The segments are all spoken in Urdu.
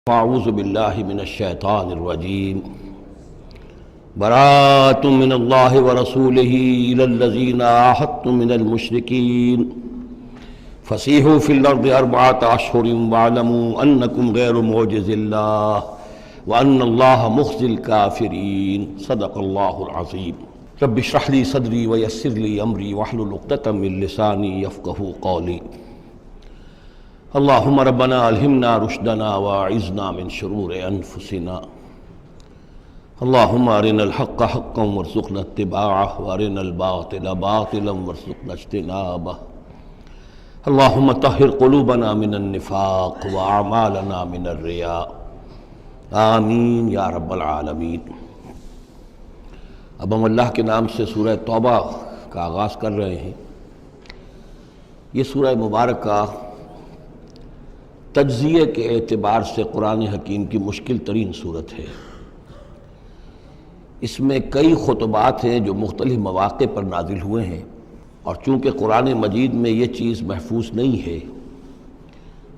اعوذ باللہ من الشیطان الرجیم براۃ من اللہ ورسولہ الی الذین عاہدتم من المشرکین فسیحوا فی الارض اربعۃ اشہر واعلموا انکم غیر معجز اللہ وان اللہ مخزی الکافرین صدق اللہ العظیم رب اشرح لی صدری ویسر لی امری واحلل عقدۃ من لسانی یفقہوا قولی اللہم ربنا الہمنا رشدنا واعذنا من شرور انفسنا اللہم ارنا الحق حقا وارزقنا اتباعہ وارنا الباطل باطلا وارزقنا اجتنابہ اللہم طہر قلوبنا من النفاق واعمالنا من الرياء آمین یا رب العالمین۔ اب ہم اللہ کے نام سے سورہ توبہ کا آغاز کر رہے ہیں۔ یہ سورہ مبارکہ تجزیے کے اعتبار سے قرآن حکیم کی مشکل ترین صورت ہے۔ اس میں کئی خطبات ہیں جو مختلف مواقع پر نازل ہوئے ہیں، اور چونکہ قرآن مجید میں یہ چیز محفوظ نہیں ہے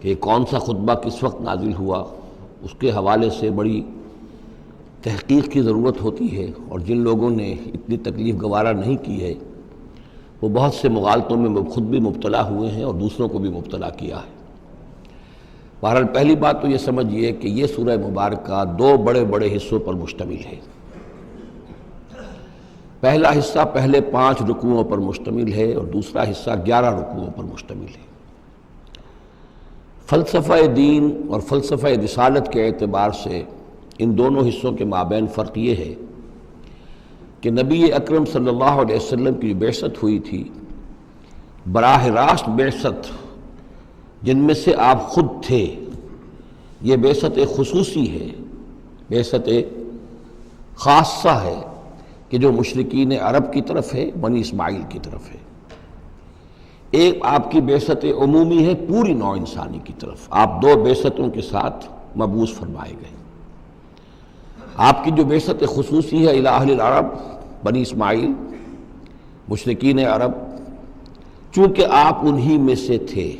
کہ کون سا خطبہ کس وقت نازل ہوا، اس کے حوالے سے بڑی تحقیق کی ضرورت ہوتی ہے، اور جن لوگوں نے اتنی تکلیف گوارا نہیں کی ہے وہ بہت سے مغالطوں میں خود بھی مبتلا ہوئے ہیں اور دوسروں کو بھی مبتلا کیا ہے۔ بہرحال پہلی بات تو یہ سمجھیے کہ یہ سورہ مبارکہ دو بڑے بڑے حصوں پر مشتمل ہے۔ پہلا حصہ پہلے 5 رکوعوں پر مشتمل ہے اور دوسرا حصہ 11 رکوعوں پر مشتمل ہے۔ فلسفہ دین اور فلسفہ رسالت کے اعتبار سے ان دونوں حصوں کے مابین فرق یہ ہے کہ نبی اکرم صلی اللہ علیہ وسلم کی بعثت ہوئی تھی، براہ راست بعثت جن میں سے آپ خود تھے، یہ بعثت خصوصی ہے، بعثت خاصہ ہے کہ جو مشرکین عرب کی طرف ہے، بنی اسماعیل کی طرف ہے۔ ایک آپ کی بعثت عمومی ہے پوری نوع انسانی کی طرف، آپ دو بعثتوں کے ساتھ مبعوث فرمائے گئے۔ آپ کی جو بعثت خصوصی ہے الی اہل العرب، بنی اسماعیل، مشرکین عرب، چونکہ آپ انہی میں سے تھے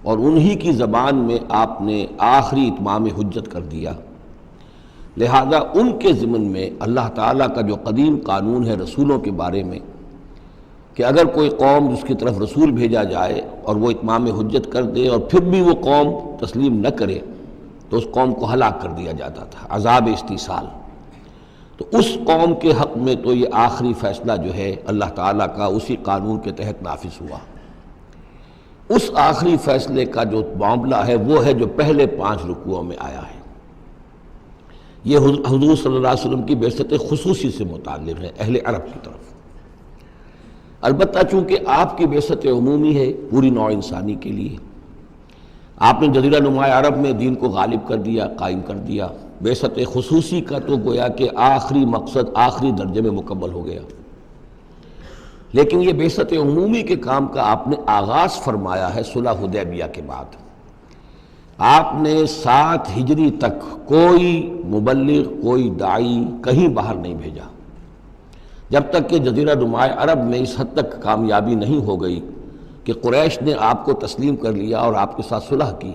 اور انہی کی زبان میں آپ نے آخری اتمام حجت کر دیا، لہذا ان کے ضمن میں اللہ تعالیٰ کا جو قدیم قانون ہے رسولوں کے بارے میں کہ اگر کوئی قوم جس کی طرف رسول بھیجا جائے اور وہ اتمام حجت کر دے اور پھر بھی وہ قوم تسلیم نہ کرے تو اس قوم کو ہلاک کر دیا جاتا تھا، عذاب استیصال۔ تو اس قوم کے حق میں تو یہ آخری فیصلہ جو ہے اللہ تعالیٰ کا اسی قانون کے تحت نافذ ہوا۔ اس آخری فیصلے کا جو معاملہ ہے وہ ہے جو پہلے 5 رکوعوں میں آیا ہے۔ یہ حضور صلی اللہ علیہ وسلم کی بعثت خصوصی سے متعلق ہے، اہل عرب کی طرف۔ البتہ چونکہ آپ کی بعثت عمومی ہے پوری نوع انسانی کے لیے، آپ نے جزیرہ نما عرب میں دین کو غالب کر دیا، قائم کر دیا۔ بعثت خصوصی کا تو گویا کہ آخری مقصد آخری درجے میں مکمل ہو گیا، لیکن یہ بعثت عمومی کے کام کا آپ نے آغاز فرمایا ہے صلح حدیبیہ کے بعد۔ آپ نے 7 ہجری تک کوئی مبلغ، کوئی داعی کہیں باہر نہیں بھیجا، جب تک کہ جزیرہ نما عرب میں اس حد تک کامیابی نہیں ہو گئی کہ قریش نے آپ کو تسلیم کر لیا اور آپ کے ساتھ صلح کی،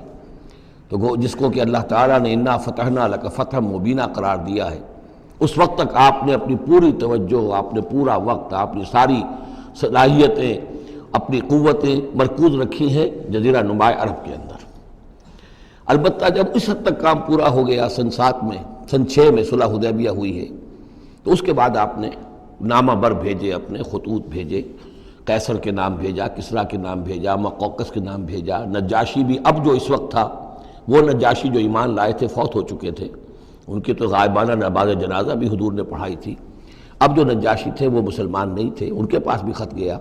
تو جس کو کہ اللہ تعالیٰ نے انا فتحنا لک فتحا مبینا قرار دیا ہے، اس وقت تک آپ نے اپنی پوری توجہ، آپ نے پورا وقت، اپنی ساری صلاحیتیں، اپنی قوتیں مرکوز رکھی ہیں جزیرہ نما عرب کے اندر۔ البتہ جب اس حد تک کام پورا ہو گیا، سن 7 میں، سن 6 میں صلح حدیبیہ ہوئی ہے، تو اس کے بعد آپ نے نامہ بر بھیجے، اپنے خطوط بھیجے، قیصر کے نام بھیجا، کسریٰ کے نام بھیجا، مقوقس کے نام بھیجا، نجاشی بھی اب جو اس وقت تھا، وہ نجاشی جو ایمان لائے تھے فوت ہو چکے تھے، ان کی تو غائبانہ نماز جنازہ بھی حضور نے پڑھائی تھی۔ اب جو نجاشی تھے وہ مسلمان نہیں تھے، ان کے پاس بھی خط گیا۔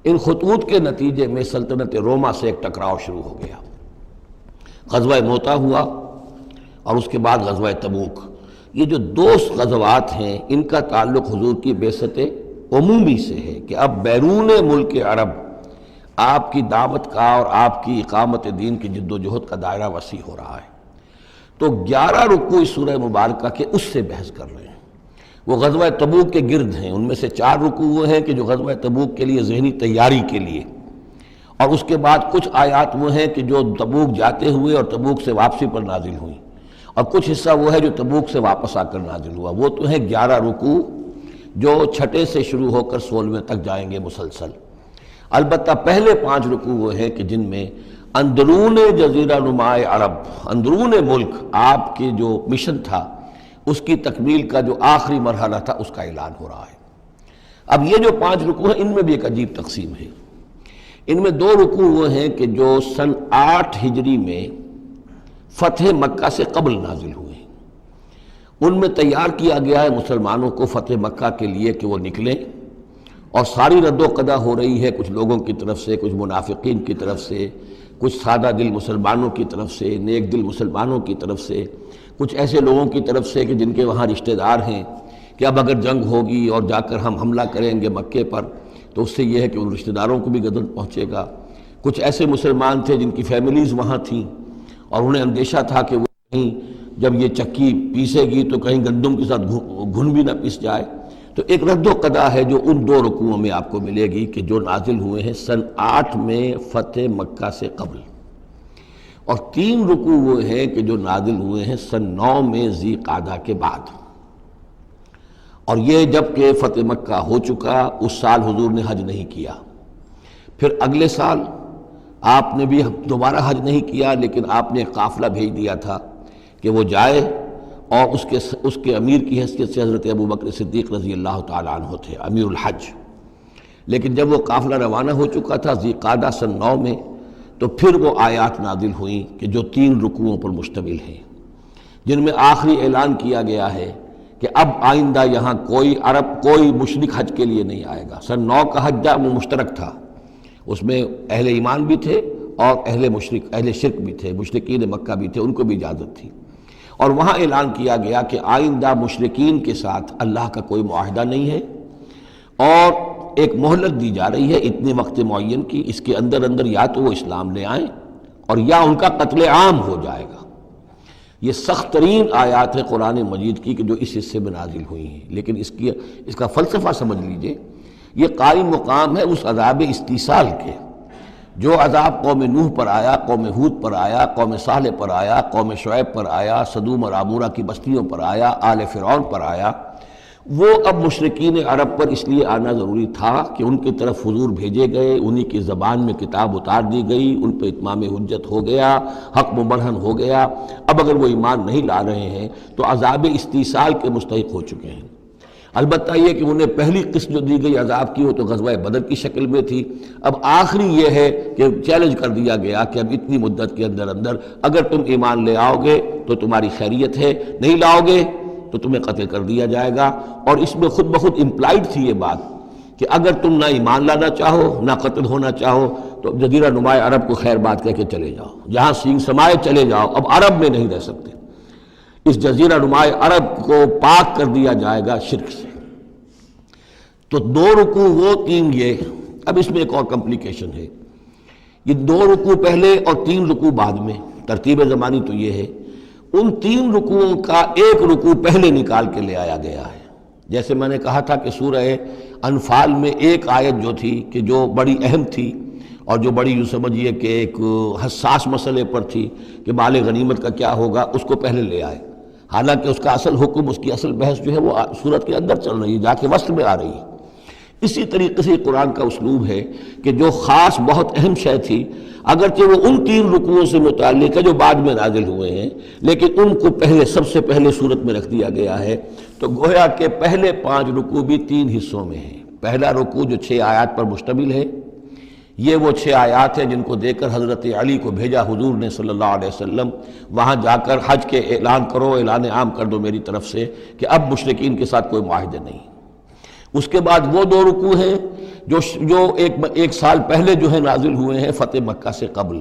ان خطوط کے نتیجے میں سلطنت روما سے ایک ٹکراؤ شروع ہو گیا، غزوہ موتا ہوا اور اس کے بعد غزوہ تبوک۔ یہ جو 2 غزوات ہیں ان کا تعلق حضور کی بعثت عمومی سے ہے کہ اب بیرون ملک عرب آپ کی دعوت کا اور آپ کی اقامت دین کی جد و جہد کا دائرہ وسیع ہو رہا ہے۔ تو 11 رکوع سورہ مبارکہ کے اس سے بحث کر رہے ہیں، وہ غزوہ تبوک کے گرد ہیں۔ ان میں سے 4 رکوع وہ ہیں کہ جو غزوہ تبوک کے لیے ذہنی تیاری کے لیے، اور اس کے بعد کچھ آیات وہ ہیں کہ جو تبوک جاتے ہوئے اور تبوک سے واپسی پر نازل ہوئیں، اور کچھ حصہ وہ ہے جو تبوک سے واپس آ کر نازل ہوا۔ وہ تو ہیں 11 رکوع جو چھٹے سے شروع ہو کر 16ویں تک جائیں گے مسلسل۔ البتہ پہلے 5 رکوع وہ ہیں کہ جن میں اندرون جزیرہ نما عرب، اندرون ملک آپ کے جو مشن تھا اس کی تکمیل کا جو آخری مرحلہ تھا اس کا اعلان ہو رہا ہے۔ اب یہ جو 5 رکوع ہیں ان میں بھی ایک عجیب تقسیم ہے۔ ان میں 2 رکوع وہ ہیں کہ جو سن 8 ہجری میں فتح مکہ سے قبل نازل ہوئے ہیں۔ ان میں تیار کیا گیا ہے مسلمانوں کو فتح مکہ کے لیے کہ وہ نکلیں، اور ساری رد و قدا ہو رہی ہے کچھ لوگوں کی طرف سے، کچھ منافقین کی طرف سے، کچھ سادہ دل مسلمانوں کی طرف سے، نیک دل مسلمانوں کی طرف سے، کچھ ایسے لوگوں کی طرف سے کہ جن کے وہاں رشتہ دار ہیں کہ اب اگر جنگ ہوگی اور جا کر ہم حملہ کریں گے مکے پر تو اس سے یہ ہے کہ ان رشتہ داروں کو بھی غضب پہنچے گا۔ کچھ ایسے مسلمان تھے جن کی فیملیز وہاں تھیں اور انہیں اندیشہ تھا کہ وہ کہیں جب یہ چکی پیسے گی تو کہیں گندم کے ساتھ گھن بھی نہ پیس جائے۔ تو ایک رد و قدا ہے جو ان 2 رکوعوں میں آپ کو ملے گی کہ جو نازل ہوئے ہیں سن 8 میں فتح مکہ سے قبل، اور 3 رکوع وہ ہیں کہ جو نازل ہوئے ہیں سن 9 میں ذی قعدہ کے بعد۔ اور یہ جب کہ فتح مکہ ہو چکا، اس سال حضور نے حج نہیں کیا، پھر اگلے سال آپ نے بھی دوبارہ حج نہیں کیا، لیکن آپ نے قافلہ بھیج دیا تھا کہ وہ جائے، اور اس کے امیر کی حیثیت سے حضرت ابوبکر صدیق رضی اللہ تعالیٰ عنہ تھے امیر الحج۔ لیکن جب وہ قافلہ روانہ ہو چکا تھا ذی قعدہ سن 9 میں، تو پھر وہ آیات نازل ہوئیں کہ جو 3 رکوعوں پر مشتمل ہیں، جن میں آخری اعلان کیا گیا ہے کہ اب آئندہ یہاں کوئی عرب، کوئی مشرک حج کے لیے نہیں آئے گا۔ سن 9 کا حج وہ مشترک تھا، اس میں اہل ایمان بھی تھے اور اہل شرک بھی تھے، مشرکین مکہ بھی تھے، ان کو بھی اجازت تھی۔ اور وہاں اعلان کیا گیا کہ آئندہ مشرکین کے ساتھ اللہ کا کوئی معاہدہ نہیں ہے، اور ایک مہلت دی جا رہی ہے اتنے وقت معین کی، اس کے اندر یا تو وہ اسلام لے آئیں اور یا ان کا قتل عام ہو جائے گا۔ یہ سخت ترین آیات ہے قرآن مجید کی کہ جو اس حصے میں نازل ہوئی ہیں، لیکن اس کا فلسفہ سمجھ لیجئے، یہ قائم مقام ہے اس عذاب استیصال کے جو عذاب قوم نوح پر آیا، قوم ہود پر آیا، قوم صالح پر آیا، قوم شعیب پر آیا، سدوم اور عمورہ کی بستیوں پر آیا، آل فرعون پر آیا۔ وہ اب مشرکین عرب پر اس لیے آنا ضروری تھا کہ ان کی طرف حضور بھیجے گئے، انہی کی زبان میں کتاب اتار دی گئی، ان پہ اتمام حجت ہو گیا، حق مبرہن ہو گیا۔ اب اگر وہ ایمان نہیں لا رہے ہیں تو عذاب استیصال کے مستحق ہو چکے ہیں۔ البتہ یہ کہ انہیں پہلی قسط جو دی گئی عذاب کی وہ تو غزوہ بدر کی شکل میں تھی، اب آخری یہ ہے کہ چیلنج کر دیا گیا کہ اب اتنی مدت کے اندر اگر تم ایمان لے آؤ گے تو تمہاری خیریت ہے، نہیں لاؤ گے تو تمہیں قتل کر دیا جائے گا۔ اور اس میں خود بخود امپلائڈ تھی یہ بات کہ اگر تم نہ ایمان لانا چاہو نہ قتل ہونا چاہو تو جزیرہ نما عرب کو خیر بات کہہ کے چلے جاؤ، جہاں سینگ سمائے چلے جاؤ، اب عرب میں نہیں رہ سکتے۔ اس جزیرہ نما عرب کو پاک کر دیا جائے گا شرک سے۔ تو 2 رکوع وہ 3 یہ، اب اس میں ایک اور کمپلیکیشن ہے، یہ 2 رکوع پہلے اور 3 رکوع بعد میں، ترتیب زمانی تو یہ ہے، ان 3 رکوعوں کا ایک رکوع پہلے نکال کے لے آیا گیا ہے۔ جیسے میں نے کہا تھا کہ سورہ انفال میں ایک آیت جو تھی کہ جو بڑی اہم تھی اور جو بڑی یوں سمجھیے کہ ایک حساس مسئلے پر تھی کہ مال غنیمت کا کیا ہوگا، اس کو پہلے لے آئے، حالانکہ اس کا اصل حکم، اس کی اصل بحث جو ہے وہ سورت کے اندر چل رہی ہے، جا کے وسط میں آ رہی ہے۔ اسی طریقے سے قرآن کا اسلوب ہے کہ جو خاص بہت اہم شے تھی، اگرچہ وہ ان 3 رکوعوں سے متعلق ہے جو بعد میں نازل ہوئے ہیں، لیکن ان کو پہلے سب سے پہلے صورت میں رکھ دیا گیا ہے۔ تو گویا کہ پہلے 5 رکوع بھی 3 حصوں میں ہیں۔ پہلا رکوع جو 6 آیات پر مشتمل ہے، یہ وہ 6 آیات ہیں جن کو دے کر حضرت علی کو بھیجا حضور نے صلی اللہ علیہ وسلم، وہاں جا کر حج کے اعلان کرو، اعلان عام کر دو میری طرف سے کہ اب مشرکین کے ساتھ کوئی معاہدے نہیں۔ اس کے بعد وہ 2 رکوع ہیں جو ایک سال پہلے جو ہے نازل ہوئے ہیں فتح مکہ سے قبل۔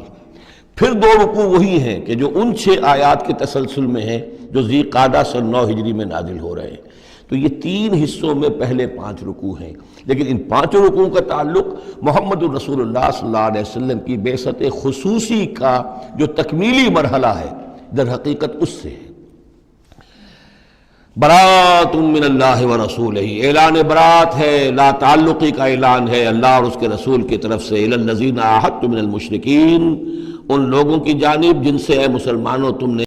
پھر 2 رکوع وہی ہیں کہ جو ان 6 آیات کے تسلسل میں ہیں جو ذی قعدہ سن 9 ہجری میں نازل ہو رہے ہیں۔ تو یہ 3 حصوں میں پہلے 5 رکوع ہیں، لیکن ان 5 رکوعوں کا تعلق محمد الرسول اللہ صلی اللہ علیہ وسلم کی بعثت خصوصی کا جو تکمیلی مرحلہ ہے در حقیقت اس سے ہے۔ برات من اللہ و رسولہ، اعلان برات ہے، لا تعلقی کا اعلان ہے اللہ اور اس کے رسول کی طرف سے، الی الذین عاہدتم من المشرکین، ان لوگوں کی جانب جن سے اے مسلمانوں تم نے